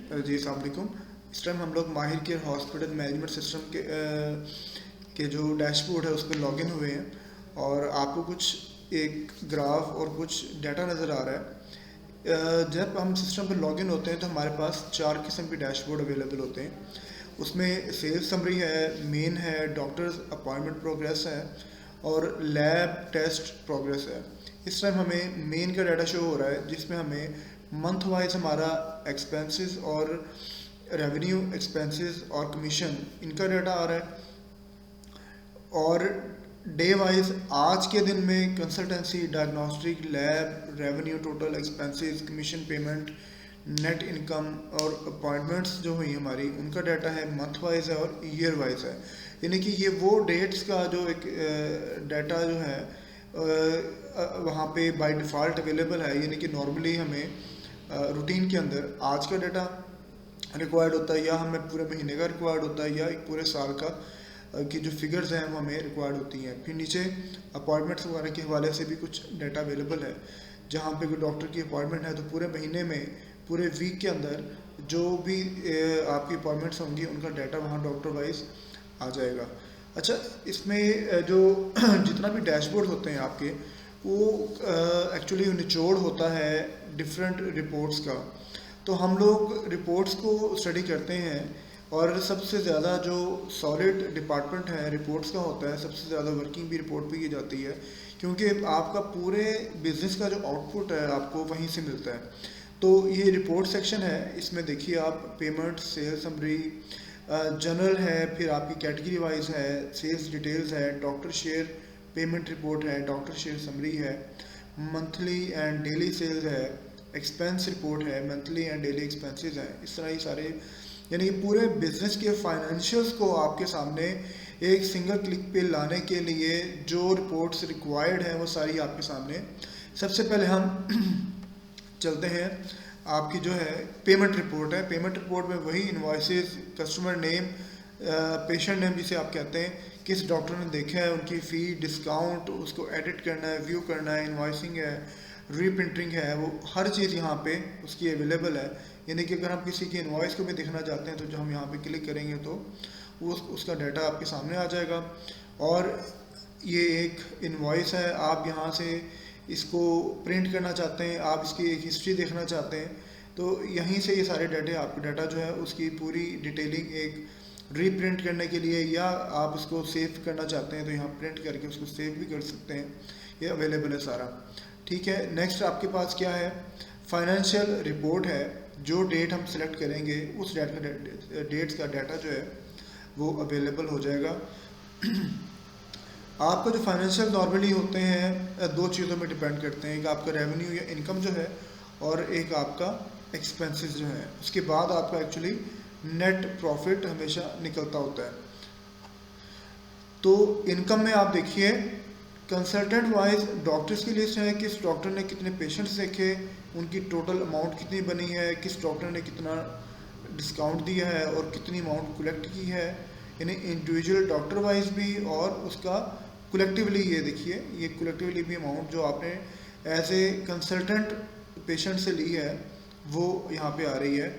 जी अस्सलाम वालेकुम। इस टाइम हम लोग माहिर केयर हॉस्पिटल मैनेजमेंट सिस्टम के जो डैशबोर्ड है उस पर लॉगिन हुए हैं और आपको कुछ एक ग्राफ और कुछ डाटा नज़र आ रहा है। जब हम सिस्टम पर लॉगिन होते हैं तो हमारे पास चार किस्म के डैशबोर्ड अवेलेबल होते हैं। उसमें सेल्स समरी है, मेन है, डॉक्टर्स अपॉइंटमेंट प्रोग्रेस है और लैब टेस्ट प्रोग्रेस है। इस टाइम हमें मेन का डाटा शो हो रहा है जिसमें हमें मंथ वाइज हमारा एक्सपेंसेस और रेवेन्यू, एक्सपेंसेस और कमीशन, इनका डाटा आ रहा है। और डे वाइज आज के दिन में consultancy, diagnostic, lab, revenue, total expenses, commission payment, net income और अपॉइंटमेंट्स जो हुई हमारी, उनका डाटा है मंथ वाइज है और ईयर वाइज है। यानी कि ये वो डेट्स का जो एक डाटा जो है वहाँ पे बाय डिफ़ॉल्ट अवेलेबल है। यानी कि नॉर्मली हमें रूटीन के अंदर आज का डाटा रिक्वायर्ड होता है या हमें पूरे महीने का रिक्वायर्ड होता है या एक पूरे साल का की जो फिगर्स हैं वो हमें रिक्वायर्ड होती हैं। फिर नीचे अपॉइंटमेंट्स वगैरह के हवाले से भी कुछ डाटा अवेलेबल है। जहाँ पे कोई डॉक्टर की अपॉइंटमेंट है तो पूरे महीने में, पूरे वीक के अंदर जो भी आपकी अपॉइंटमेंट्स होंगी उनका डाटा वहाँ डॉक्टर वाइज आ जाएगा। अच्छा, इसमें जो जितना भी डैशबोर्ड होते हैं आपके, वो एक्चुअली निचोड़ होता है डिफरेंट रिपोर्ट्स का। तो हम लोग रिपोर्ट्स को स्टडी करते हैं और सबसे ज़्यादा जो सॉलिड डिपार्टमेंट है रिपोर्ट्स का होता है, सबसे ज़्यादा वर्किंग भी रिपोर्ट पे की जाती है क्योंकि आपका पूरे बिजनेस का जो आउटपुट है आपको वहीं से मिलता है। तो ये रिपोर्ट सेक्शन है, इसमें देखिए आप पेमेंट, सेल्स समरी, जनरल है, फिर आपकी कैटेगरी वाइज है, सेल्स डिटेल्स है, डॉक्टर शेयर पेमेंट रिपोर्ट है, डॉक्टर शेयर समरी है, मंथली एंड डेली सेल्स है, एक्सपेंस रिपोर्ट है, मंथली एंड डेली एक्सपेंसेस हैं। इस तरह ही सारे, यानी कि पूरे बिजनेस के फाइनेंशियल्स को आपके सामने एक सिंगल क्लिक पे लाने के लिए जो रिपोर्ट्स रिक्वायर्ड हैं वो सारी आपके सामने। सबसे पहले हम चलते हैं, आपकी जो है पेमेंट रिपोर्ट है। पेमेंट रिपोर्ट में वही invoices, customer name, patient name जिसे आप कहते हैं, किस डॉक्टर ने देखा है, उनकी फ़ी, डिस्काउंट, उसको एडिट करना है, व्यू करना है, इनवॉइसिंग है, रीप्रिंटिंग है, वो हर चीज़ यहाँ पे उसकी अवेलेबल है। यानी कि अगर हम किसी की इनवॉइस को भी देखना चाहते हैं तो जो हम यहाँ पे क्लिक करेंगे तो वो उसका डाटा आपके सामने आ जाएगा। और ये एक इनवॉइस है, आप यहाँ से इसको प्रिंट करना चाहते हैं, आप इसकी एक हिस्ट्री देखना चाहते हैं, तो यहीं से ये सारे डाटा, आपके डाटा जो है उसकी पूरी डिटेलिंग एक रीप्रिंट करने के लिए, या आप उसको सेव करना चाहते हैं तो यहाँ प्रिंट करके उसको सेव भी कर सकते हैं। ये अवेलेबल है सारा। ठीक है, नेक्स्ट आपके पास क्या है, फाइनेंशियल रिपोर्ट है। जो डेट हम सेलेक्ट करेंगे उस डेट्स का डाटा जो है वो अवेलेबल हो जाएगा। आपका जो फाइनेंशियल नॉर्मली होते हैं दो चीज़ों में डिपेंड करते हैं, एक आपका रेवेन्यू या इनकम जो है और एक आपका एक्सपेंसेस जो है। उसके बाद आपका एक्चुअली नेट प्रॉफिट हमेशा निकलता होता है। तो इनकम में आप देखिए कंसल्टेंट वाइज डॉक्टर्स की लिस्ट है, किस डॉक्टर ने कितने पेशेंट्स देखे, उनकी टोटल अमाउंट कितनी बनी है, किस डॉक्टर ने कितना डिस्काउंट दिया है और कितनी अमाउंट कलेक्ट की है। यानी इंडिविजुअल डॉक्टर वाइज भी और उसका कलेक्टिवली, ये देखिए ये कलेक्टिवली भी अमाउंट जो आपने एज ए कंसल्टेंट पेशेंट से ली है वो यहाँ पे आ रही है।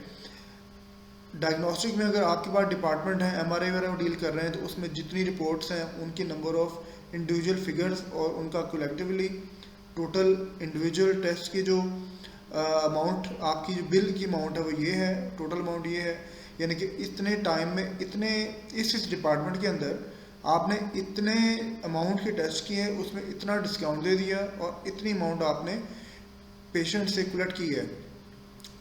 डायग्नोस्टिक में अगर आपके पास डिपार्टमेंट है, एमआरआई वगैरह डील कर रहे हैं, तो उसमें जितनी रिपोर्ट्स हैं उनकी नंबर ऑफ इंडिविजुअल फिगर्स और उनका कलेक्टिवली टोटल इंडिविजुअल टेस्ट की जो अमाउंट, आपकी जो बिल की अमाउंट है वो ये है, टोटल अमाउंट ये है। यानी कि इतने टाइम में इतने इस डिपार्टमेंट के अंदर आपने इतने अमाउंट के टेस्ट किए, उसमें इतना डिस्काउंट दे दिया और इतनी अमाउंट आपने पेशेंट से कलेक्ट की है।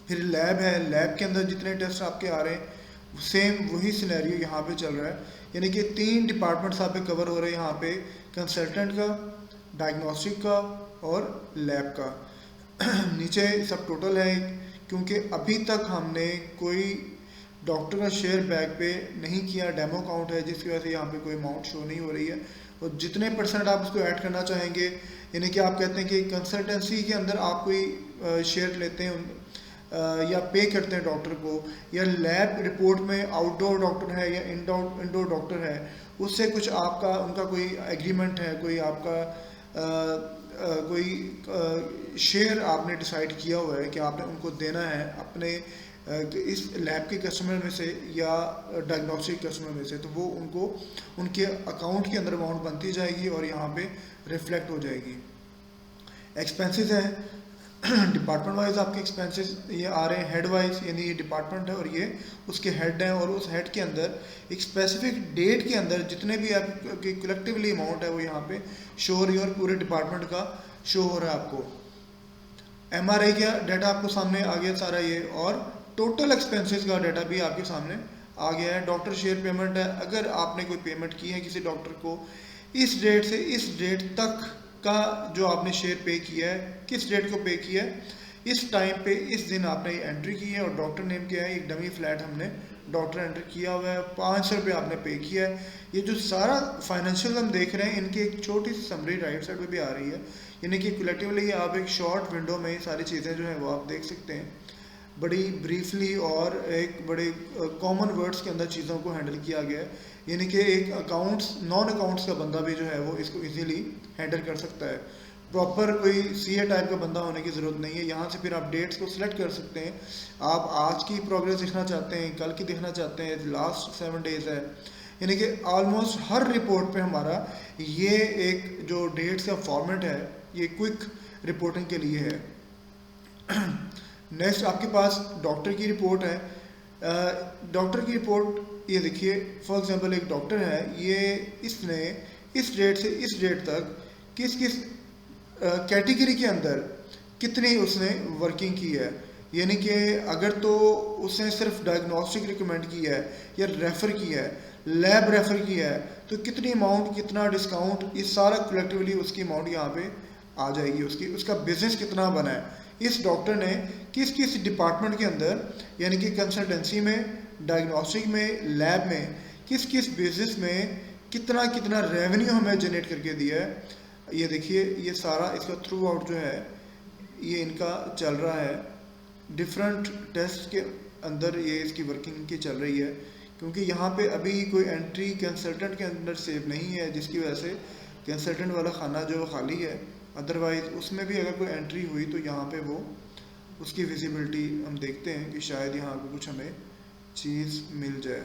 फिर लैब है, लैब के अंदर जितने टेस्ट आपके आ रहे हैं सेम वही सिनेरियो यहाँ पे चल रहा है। यानी कि तीन डिपार्टमेंट्स आप पे कवर हो रहे हैं यहाँ पे, कंसल्टेंट का, डायग्नोस्टिक का और लैब का। नीचे सब टोटल है, क्योंकि अभी तक हमने कोई डॉक्टर का शेयर बैक पे नहीं किया, डेमो काउंट है, जिसकी वजह से यहाँ पे कोई अमाउंट शो नहीं हो रही है। और जितने परसेंट आप उसको ऐड करना चाहेंगे, यानी कि आप कहते हैं कि कंसल्टेंसी के अंदर आप कोई शेयर लेते हैं या पे करते हैं डॉक्टर को, या लैब रिपोर्ट में आउटडोर डॉक्टर है या इंडोर डॉक्टर है, उससे कुछ आपका उनका कोई एग्रीमेंट है, कोई आपका कोई शेयर आपने डिसाइड किया हुआ है कि आपने उनको देना है अपने इस लैब के कस्टमर में से या डायग्नोस्टिक कस्टमर में से, तो वो उनको उनके अकाउंट के अंदर अमाउंट बनती जाएगी और यहाँ पे रिफ्लेक्ट हो जाएगी। एक्सपेंसेस हैं डिपार्टमेंट वाइज, आपके एक्सपेंसेस ये आ रहे हैं हेड वाइज, यानी ये डिपार्टमेंट है और ये उसके हेड हैं, और उस हेड के अंदर एक स्पेसिफिक डेट के अंदर जितने भी आपकी कलेक्टिवली अमाउंट है वो यहाँ पे शो हो रही है और पूरे डिपार्टमेंट का शो हो रहा है आपको। MRI का डाटा आपको सामने आ गया सारा ये, और टोटल एक्सपेंसेस का डाटा भी आपके सामने आ गया है। डॉक्टर शेयर पेमेंट है, अगर आपने कोई पेमेंट की है किसी डॉक्टर को इस डेट से इस डेट तक का जो आपने शेयर पे किया है, किस डेट को पे किया है, इस टाइम पे इस दिन आपने एंट्री की है, और डॉक्टर नेम क्या है, एक डमी फ्लैट हमने डॉक्टर एंटर किया हुआ है, 500 रुपये आपने पे किया है। ये जो सारा फाइनेंशियल हम देख रहे हैं इनकी एक छोटी सी समरी राइट साइड पे भी आ रही है, यानी कि कलेक्टिवली आप एक शॉर्ट विंडो में सारी चीज़ें जो हैं वो आप देख सकते हैं बड़ी ब्रीफली, और एक बड़े कॉमन वर्ड्स के अंदर चीज़ों को हैंडल किया गया है, यानी कि एक अकाउंट्स नॉन अकाउंट्स का बंदा भी जो है वो इसको इजीली हैंडल कर सकता है। प्रॉपर कोई CA टाइप का बंदा होने की ज़रूरत नहीं है। यहाँ से फिर आप डेट्स को सिलेक्ट कर सकते हैं, आप आज की प्रोग्रेस देखना चाहते हैं, कल की देखना चाहते हैं, लास्ट 7 डेज़ है, यानी कि ऑलमोस्ट हर रिपोर्ट पे हमारा ये एक जो डेट्स का फॉर्मेट है ये क्विक रिपोर्टिंग के लिए है। नेक्स्ट आपके पास डॉक्टर की रिपोर्ट है। डॉक्टर की रिपोर्ट ये देखिए, फॉर एग्जांपल एक डॉक्टर है, ये इसने इस डेट से इस डेट तक किस किस कैटेगरी के अंदर कितनी उसने वर्किंग की है, यानी कि अगर तो उसने सिर्फ डायग्नोस्टिक रिकमेंड किया है या रेफ़र किया है, लैब रेफ़र किया है, तो कितनी अमाउंट, कितना डिस्काउंट, ये सारा कलेक्टिवली उसकी अमाउंट यहाँ पे आ जाएगी। उसका बिजनेस कितना बना है, इस डॉक्टर ने किस किस डिपार्टमेंट के अंदर, यानी कि कंसल्टेंसी में, डायग्नोस्टिक में, लैब में, किस किस बिजनेस में कितना कितना रेवेन्यू हमें जनरेट करके दिया है। ये देखिए, ये सारा इसका थ्रू आउट जो है ये इनका चल रहा है, डिफरेंट टेस्ट के अंदर ये इसकी वर्किंग की चल रही है, क्योंकि यहाँ पे अभी कोई एंट्री कंसल्टेंट के अंदर सेव नहीं है, जिसकी वजह से कंसल्टेंट वाला खाना जो खाली है। अदरवाइज़ उसमें भी अगर कोई एंट्री हुई तो यहाँ पे वो उसकी विजिबिलिटी हम देखते हैं कि शायद यहाँ पे कुछ हमें चीज़ मिल जाए।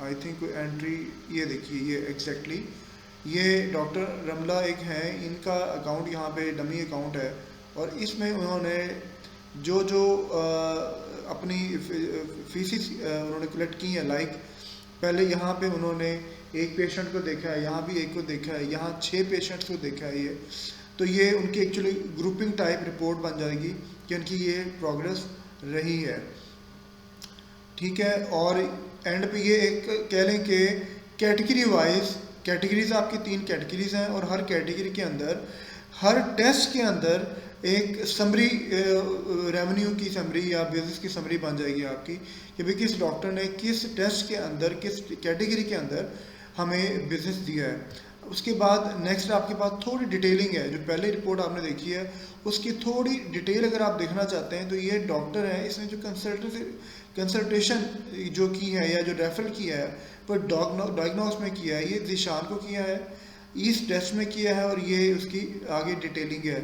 आई थिंक कोई एंट्री, ये देखिए, ये एग्जैक्टली ये डॉक्टर रमला एक हैं, इनका अकाउंट यहाँ पे डमी अकाउंट है, और इसमें उन्होंने जो जो अपनी फीसिस उन्होंने कलेक्ट की हैं, लाइक पहले यहाँ पे उन्होंने एक पेशेंट को देखा है, यहाँ भी एक को देखा है, यहाँ 6 पेशेंट्स को देखा है, ये तो ये उनकी एक्चुअली ग्रुपिंग टाइप रिपोर्ट बन जाएगी कि उनकी ये प्रोग्रेस रही है, ठीक है। और एंड पे ये एक कह लें कि कैटेगरी वाइज, कैटेगरीज आपकी 3 कैटेगरीज हैं, और हर कैटेगरी के अंदर, हर टेस्ट के अंदर एक समरी, रेवेन्यू की समरी या बिजनेस की समरी बन जाएगी आपकी, कि भाई किस डॉक्टर ने किस टेस्ट के अंदर, किस कैटेगरी के अंदर हमें बिजनेस दिया है। उसके बाद नेक्स्ट आपके पास थोड़ी डिटेलिंग है, जो पहले रिपोर्ट आपने देखी है उसकी थोड़ी डिटेल अगर आप देखना चाहते हैं, तो ये डॉक्टर है, इसने जो कंसल्टेशन जो की है या जो रेफर किया है पर डायग्नोस में किया है, ये ज़ीशान को किया है, इस टेस्ट में किया है, और ये उसकी आगे डिटेलिंग है।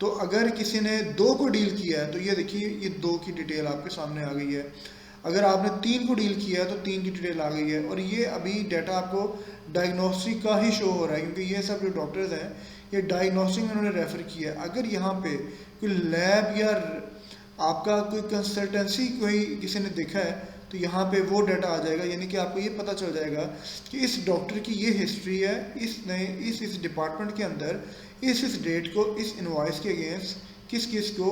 तो अगर किसी ने 2 को डील किया है तो ये देखिए, ये 2 की डिटेल आपके सामने आ गई है। अगर आपने 3 को डील किया है तो 3 की डिटेल आ गई है, और ये अभी डाटा आपको डायग्नोस्टिक का ही शो हो रहा है, क्योंकि ये सब जो डॉक्टर्स हैं ये डायग्नोस्टिक में उन्होंने रेफ़र किया है। अगर यहाँ पे कोई लैब या आपका कोई कंसल्टेंसी कोई किसी ने देखा है तो यहाँ पे वो डाटा आ जाएगा, यानी कि आपको ये पता चल जाएगा कि इस डॉक्टर की ये हिस्ट्री है, इसने इस डिपार्टमेंट के अंदर इस डेट को इस इनवॉइस के अगेंस्ट किस किस को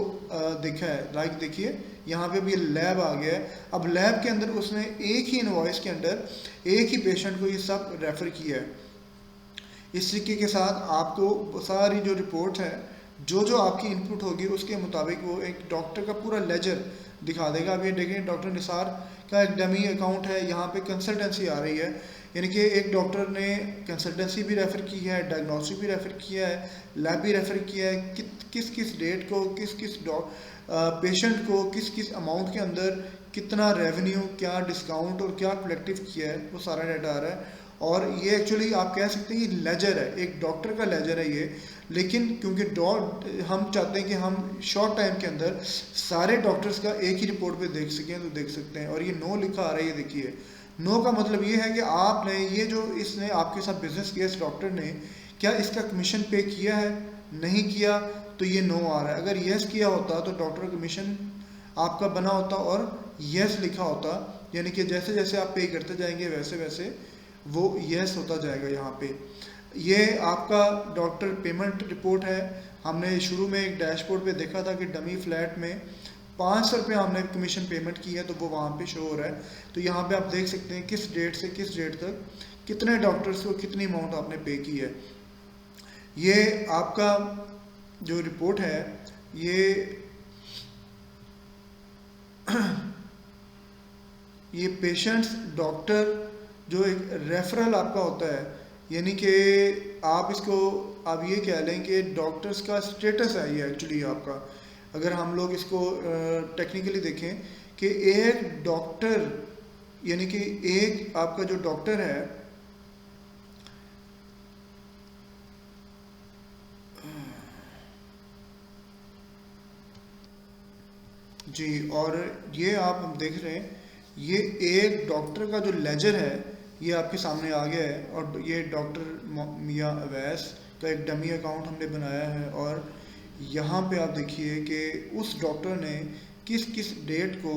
देखा है। लाइक देखिए, यहाँ पे भी लैब आ गया है। अब लैब के अंदर उसने एक ही इनवॉइस के अंदर एक ही पेशेंट को ये सब रेफ़र किया है। इस तरीके के साथ आपको सारी जो रिपोर्ट है, जो आपकी इनपुट होगी उसके मुताबिक वो एक डॉक्टर का पूरा लेजर दिखा देगा। अब ये देखें, डॉक्टर निसार का एक डमी अकाउंट है, यहाँ पे कंसल्टेंसी आ रही है, यानी कि एक डॉक्टर ने कंसल्टेंसी भी रेफ़र की है, डायग्नोस्टिक भी रेफ़र किया है, लैब भी रेफ़र किया है, किस किस डेट को, किस किस पेशेंट को, किस किस अमाउंट के अंदर कितना रेवेन्यू, क्या डिस्काउंट और क्या कलेक्टिव किया है, वो सारा डाटा आ रहा है। और ये एक्चुअली आप कह सकते हैं कि लेजर है, एक डॉक्टर का लेजर है ये। लेकिन क्योंकि हम चाहते हैं कि हम शॉर्ट टाइम के अंदर सारे डॉक्टर्स का एक ही रिपोर्ट पे देख सकें, तो देख सकते हैं। और ये नो लिखा आ रहा है, ये देखिए नो का मतलब ये है कि आपने ये जो इसने आपके साथ बिजनेस किया इस डॉक्टर ने, क्या इसका कमीशन पे किया है, नहीं किया, तो ये नो आ रहा है। अगर यस किया होता तो डॉक्टर कमीशन आपका बना होता और यस लिखा होता, यानी कि जैसे जैसे आप पे करते जाएंगे वैसे वैसे वो यस होता जाएगा यहाँ पे। ये आपका डॉक्टर पेमेंट रिपोर्ट है। हमने शुरू में एक डैशबोर्ड पे देखा था कि डमी फ्लैट में 500 रुपये हमने कमीशन पेमेंट की है, तो वो वहाँ पे शो हो रहा है। तो यहाँ पे आप देख सकते हैं किस डेट से किस डेट तक कितने डॉक्टर्स को कितनी अमाउंट आपने पे की है। ये आपका जो रिपोर्ट है ये पेशेंट्स डॉक्टर जो एक रेफरल आपका होता है, यानी कि आप इसको आप ये कह लें कि डॉक्टर्स का स्टेटस है ये एक्चुअली आपका। अगर हम लोग इसको टेक्निकली देखें कि एक डॉक्टर, यानी कि एक आपका जो डॉक्टर है जी, और ये आप देख रहे हैं ये एक डॉक्टर का जो लेजर है ये आपके सामने आ गया है। और ये डॉक्टर मियां अवैस का एक डमी अकाउंट हमने बनाया है। और यहाँ पे आप देखिए कि उस डॉक्टर ने किस किस डेट को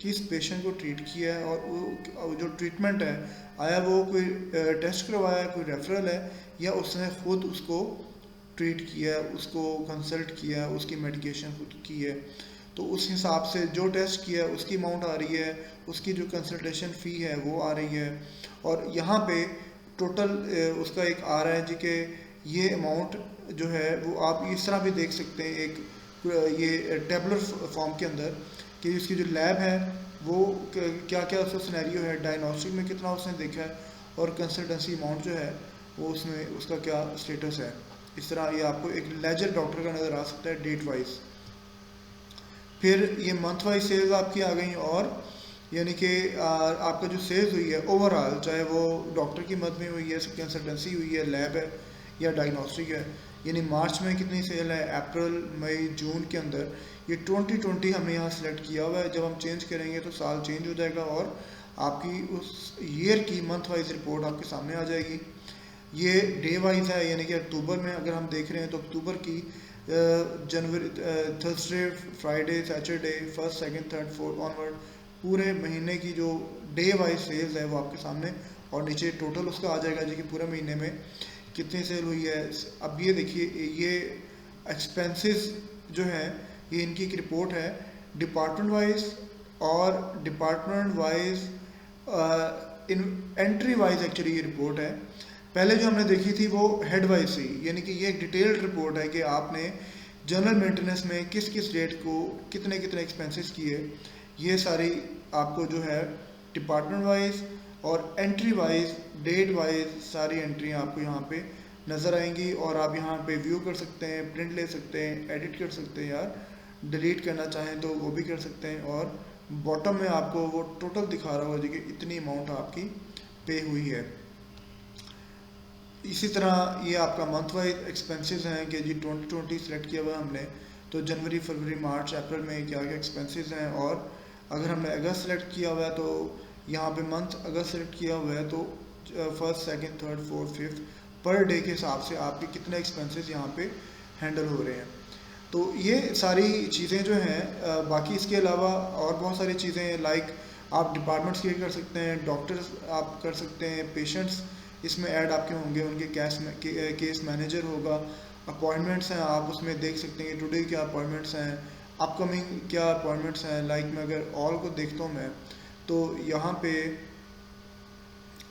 किस पेशेंट को ट्रीट किया है, और वो जो ट्रीटमेंट है आया वो कोई टेस्ट करवाया है, कोई रेफरल है, या उसने खुद उसको ट्रीट किया है, उसको कंसल्ट किया है, उसकी मेडिकेशन खुद की है। तो उस हिसाब से जो टेस्ट किया है उसकी अमाउंट आ रही है, उसकी जो कंसल्टेशन फ़ी है वो आ रही है। और यहाँ पे टोटल उसका एक आ रहा है जी कि ये अमाउंट जो है वो आप इस तरह भी देख सकते हैं एक ये टेबलर फॉर्म के अंदर कि उसकी जो लैब है वो क्या क्या उसका सिनेरियो है, डायग्नोस्टिक में कितना उसने देखा है, और कंसल्टेंसी अमाउंट जो है वो उसमें उसका क्या स्टेटस है। इस तरह ये आपको एक लेजर डॉक्टर का नज़र आ सकता है डेट वाइज। फिर ये मंथ वाइज सेल्स आपकी आ गई, और यानी कि आपका जो सेल्स हुई है ओवरऑल, चाहे वो डॉक्टर की मद में हुई है, कंसल्टेंसी हुई है, लैब है या डायग्नोस्टिक है, यानी मार्च में कितनी सेल है, अप्रैल मई जून के अंदर। ये 2020 हमने यहाँ सेलेक्ट किया हुआ है। जब हम चेंज करेंगे तो साल चेंज हो जाएगा और आपकी उस ईयर की मंथ वाइज रिपोर्ट आपके सामने आ जाएगी। ये डे वाइज है, यानी कि अक्टूबर में अगर हम देख रहे हैं तो अक्टूबर की जनवरी Thursday Friday Saturday first second third fourth onward पूरे महीने की जो डे वाइज सेल्स है वो आपके सामने, और नीचे टोटल उसका आ जाएगा जी कि पूरे महीने में कितनी सेल हुई है। अब ये देखिए ये एक्सपेंसेस जो है ये इनकी एक रिपोर्ट है डिपार्टमेंट वाइज, और डिपार्टमेंट वाइज इन एंट्री वाइज एक्चुअली ये रिपोर्ट है। पहले जो हमने देखी थी वो हेड वाइज थी, यानी कि ये एक डिटेल्ड रिपोर्ट है कि आपने जनरल मेंटेनेंस में किस किस डेट को कितने कितने एक्सपेंसेस किए। ये सारी आपको जो है डिपार्टमेंट वाइज और एंट्री वाइज डेट वाइज सारी एंट्रियाँ आपको यहाँ पे नज़र आएंगी, और आप यहाँ पे व्यू कर सकते हैं, प्रिंट ले सकते हैं, एडिट कर सकते हैं, यार डिलीट करना चाहें तो वो भी कर सकते हैं। और बॉटम में आपको वो टोटल दिखा रहा होगा जी कि इतनी अमाउंट आपकी पे हुई है। इसी तरह ये आपका मंथ वाइज एक्सपेंसेस हैं कि जी 2020 सेलेक्ट किया हुआ है हमने, तो जनवरी फरवरी मार्च अप्रैल में क्या क्या एक्सपेंसेस हैं। और अगर हमने अगस्त सेलेक्ट किया हुआ है तो यहाँ पे मंथ अगस्त सेलेक्ट किया हुआ है तो first second third fourth fifth per day के हिसाब से आपके कितने एक्सपेंसेस यहाँ पे हैंडल हो रहे हैं। तो ये सारी चीज़ें जो हैं बाकी इसके अलावा और बहुत सारी चीज़ें लाइक आप डिपार्टमेंट्स क्रिएट कर सकते हैं, डॉक्टर्स आप कर सकते हैं, पेशेंट्स इसमें ऐड आपके होंगे, उनके केस मैनेजर होगा, अपॉइंटमेंट्स हैं आप उसमें देख सकते हैं टुडे क्या अपॉइंटमेंट्स हैं, अपकमिंग क्या अपॉइंटमेंट्स हैं। लाइक मैं अगर ऑल को देखता हूँ मैं तो यहाँ पे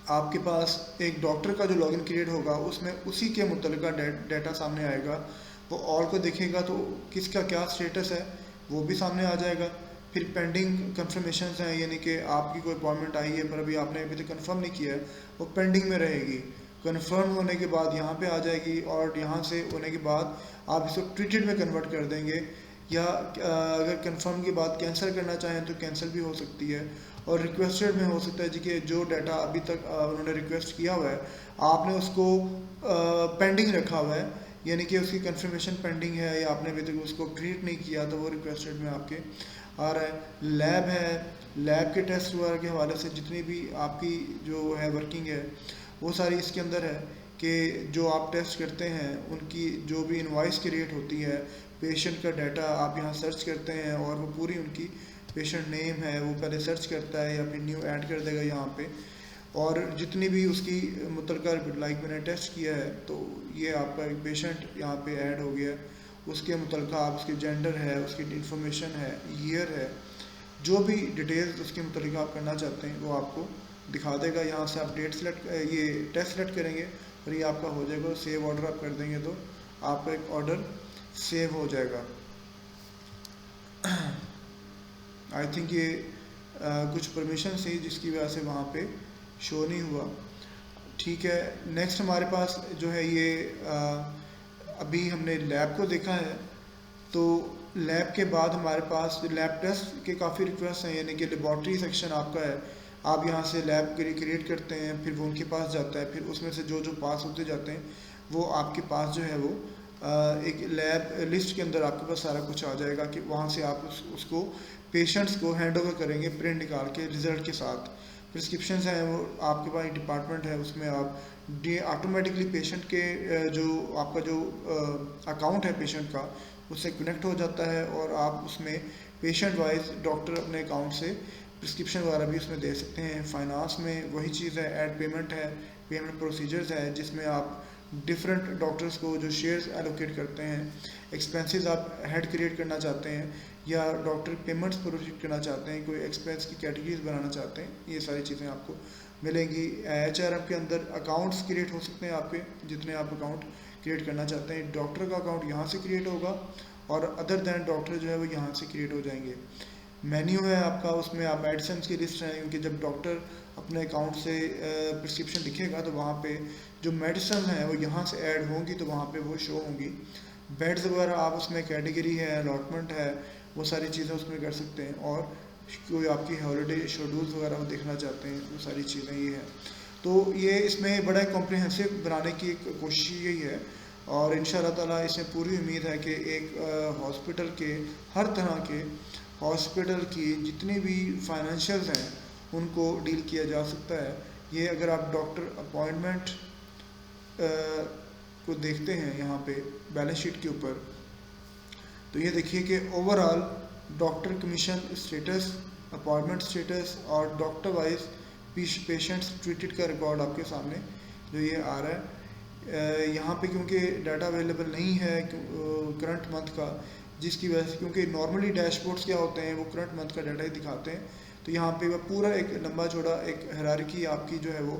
आपके पास एक डॉक्टर का जो लॉगिन क्रिएट होगा उसमें उसी के मुतल्लिका डाटा सामने आएगा। वो ऑल को देखेगा तो किसका क्या स्टेटस है वो भी सामने आ जाएगा। फिर पेंडिंग कंफर्मेशन हैं, यानी कि आपकी कोई अपॉइंटमेंट आई है पर अभी तक कंफर्म नहीं किया है, वो पेंडिंग में रहेगी। कंफर्म होने के बाद यहाँ पे आ जाएगी, और यहाँ से होने के बाद आप इसको ट्रीटेड में कन्वर्ट कर देंगे या अगर कंफर्म की बात कैंसिल करना चाहें तो कैंसिल भी हो सकती है। और रिक्वेस्टेड में हो सकता है जी कि जो डाटा अभी तक उन्होंने रिक्वेस्ट किया हुआ है आपने उसको पेंडिंग रखा हुआ है, यानी कि उसकी कंफर्मेशन पेंडिंग है या आपने अभी तक उसको क्रिएट नहीं किया, तो वो रिक्वेस्टेड में आपके आ रहा है। लैब है, लैब के टेस्ट वगैरह के हवाले से जितनी भी आपकी जो है वर्किंग है वो सारी इसके अंदर है कि जो आप टेस्ट करते हैं उनकी जो भी इनवॉइस क्रिएट होती है, पेशेंट का डाटा आप यहाँ सर्च करते हैं और वो पूरी उनकी पेशेंट नेम है वो पहले सर्च करता है या फिर न्यू ऐड कर देगा यहाँ पे, और जितनी भी उसकी मुतलका लाइक मैंने टेस्ट किया है तो ये आपका एक पेशेंट यहाँ पे ऐड हो गया है, उसके मुतलका आप उसके जेंडर है, उसकी इंफॉर्मेशन है, ईयर है, जो भी डिटेल्स उसके मुतलका आप करना चाहते हैं वो आपको दिखा देगा। यहाँ से आप डेट सेलेक्ट ये टेस्ट सेलेक्ट करेंगे और ये आपका हो जाएगा। सेव ऑर्डर आप कर देंगे तो आपका एक ऑर्डर सेव हो जाएगा। आई थिंक ये कुछ परमिशन थी जिसकी वजह से वहाँ पे शो नहीं हुआ। ठीक है, नेक्स्ट हमारे पास जो है ये अभी हमने लैब को देखा है, तो लैब के बाद हमारे पास लैब टेस्ट के काफ़ी रिक्वेस्ट हैं, यानी कि लेबॉर्ट्री सेक्शन आपका है, आप यहाँ से लैब क्रिएट करते हैं, फिर वो उनके पास जाता है, फिर उसमें से जो जो पास होते जाते हैं वो आपके पास जो है वो एक लैब लिस्ट के अंदर आपके पास सारा कुछ आ जाएगा कि वहाँ से आप उसको पेशेंट्स को हैंड ओवर करेंगे प्रिंट निकाल के रिज़ल्ट के साथ। प्रिस्क्रिप्शन हैं वो आपके पास डिपार्टमेंट है, उसमें आप ऑटोमेटिकली पेशेंट के जो आपका जो अकाउंट है पेशेंट का उससे कनेक्ट हो जाता है और आप उसमें पेशेंट वाइज डॉक्टर अपने अकाउंट से प्रिस्क्रिप्शन वगैरह भी उसमें दे सकते हैं। फाइनेंस में वही चीज़ है, ऐड पेमेंट है, पेमेंट प्रोसीजर्स है जिसमें आप डिफरेंट डॉक्टर्स को जो शेयर्स एलोकेट करते हैं, एक्सपेंसेस आप हेड क्रिएट करना चाहते हैं या डॉक्टर पेमेंट्स प्रोसीड करना चाहते हैं, कोई एक्सपेंस की कैटेगरीज बनाना चाहते हैं, ये सारी चीज़ें आपको मिलेंगी। HRM के अंदर अकाउंट्स क्रिएट हो सकते हैं आपके, जितने आप अकाउंट क्रिएट करना चाहते हैं। डॉक्टर का अकाउंट यहाँ से क्रिएट होगा और अदर दैन डॉक्टर जो है वो यहाँ से क्रिएट हो जाएंगे। मेन्यू है आपका, उसमें आप मेडिसिन की लिस्ट है, क्योंकि जब डॉक्टर अपने अकाउंट से प्रिस्क्रिप्शन लिखेगा तो वहाँ पे जो मेडिसिन है वो यहाँ से ऐड होंगी तो वहाँ पे वो शो होंगी। बेड्स वगैरह आप उसमें कैटेगरी है, अलॉटमेंट है, वो सारी चीज़ें उसमें कर सकते हैं। और कोई आपकी हॉलीडे शेड्यूल्स वगैरह वो देखना चाहते हैं, वो सारी चीज़ें ये है। तो ये इसमें बड़ा कॉम्प्रिहेंसिव बनाने की कोशिश यही है और इंशाल्लाह ताला इसमें पूरी उम्मीद है कि एक हॉस्पिटल के हर तरह के हॉस्पिटल की जितनी भी फाइनेंशियल्स हैं उनको डील किया जा सकता है। ये अगर आप डॉक्टर अपॉइंटमेंट को देखते हैं यहाँ पे बैलेंस शीट के ऊपर, तो ये देखिए कि overall doctor commission status, appointment status और डॉक्टर वाइज पेशेंट्स ट्रीटेड का रिकॉर्ड आपके सामने जो ये आ रहा है। यहाँ पे क्योंकि डाटा अवेलेबल नहीं है करंट मंथ का, जिसकी वजह से, क्योंकि नॉर्मली डैशबोर्ड्स क्या होते हैं वो करंट मंथ का डाटा ही दिखाते हैं, तो यहाँ पे वह पूरा एक लंबा चौड़ा एक हायरार्की आपकी जो है वो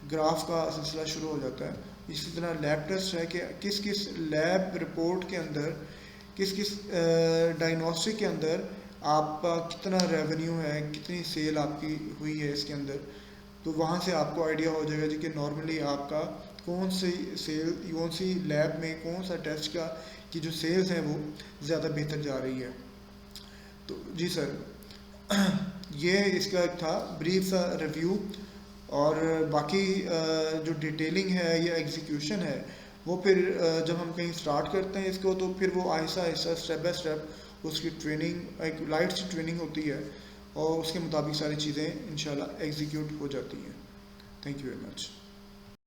ग्राफ का सिलसिला शुरू हो जाता है। इसी तरह लैब टेस्ट है कि किस किस लैब रिपोर्ट के अंदर, किस किस डायग्नोस्टिक के अंदर आपका कितना रेवेन्यू है, कितनी सेल आपकी हुई है इसके अंदर, तो वहाँ से आपको आइडिया हो जाएगा जी कि नॉर्मली आपका कौन सी सेल, कौन सी लैब में कौन सा टेस्ट का की जो सेल्स हैं वो ज़्यादा बेहतर जा रही है। तो जी सर, ये इसका एक था ब्रीफ सा रिव्यू, और बाकी जो डिटेलिंग है या एग्जीक्यूशन है वो फिर जब हम कहीं स्टार्ट करते हैं इसको तो फिर वो Aahista Aahista step by step उसकी ट्रेनिंग, एक लाइट सी ट्रेनिंग होती है और उसके मुताबिक सारी चीज़ें इंशाल्लाह एग्जीक्यूट हो जाती हैं। Thank you very much.